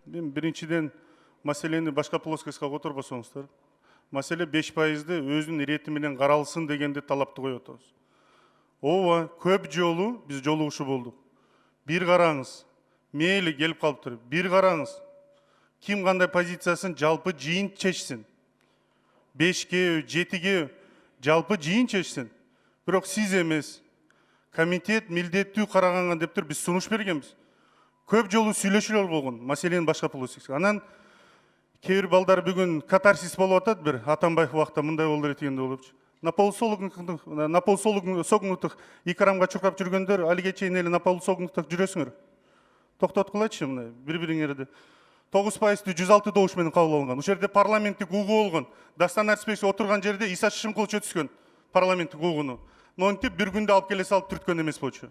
Мен биринчиден маселени башка плоскостька которбосоңуздар. Маселе 5%-ды өзүнүн ирети менен каралсын дегенди талапты коюп атабыз. Ооба, көп жолу биз жолугушуу болдук. Бир караңыз, мейли келип калыптыр. Бир караңыз. Ким кандай позициясын жалпы жыйын чечсин. 5-ге, 7-ге жалпы жыйын чечсин. Бирок сиз эмес. Комитет милдеттүү караганга дептир биз сунуш бергенбиз. Көп жолу сүйлөшүүлөр болгон, маселенин башка плоскостька. Анан кээ бир балдар бүгүн катарсис болуп атат бир Атамбаев убакта мындай болду дегенде болупчу. На полусогнутых икрамга чуркап жүргөндөр алиге чейин эле на полусогнутых жүрөсүңөр. Токтоткулачы мындай бири-бириңерди. 9%-ды 106 добуш менен кабыл алынган. Ушул жерде парламенттик угуу болгон. Дастан Арсбекович отурган жерде Иса Шишимкулович өткүзгөн парламенттик угууну. Монтип бир күндө алып келе салып түрткөн эмес болчу.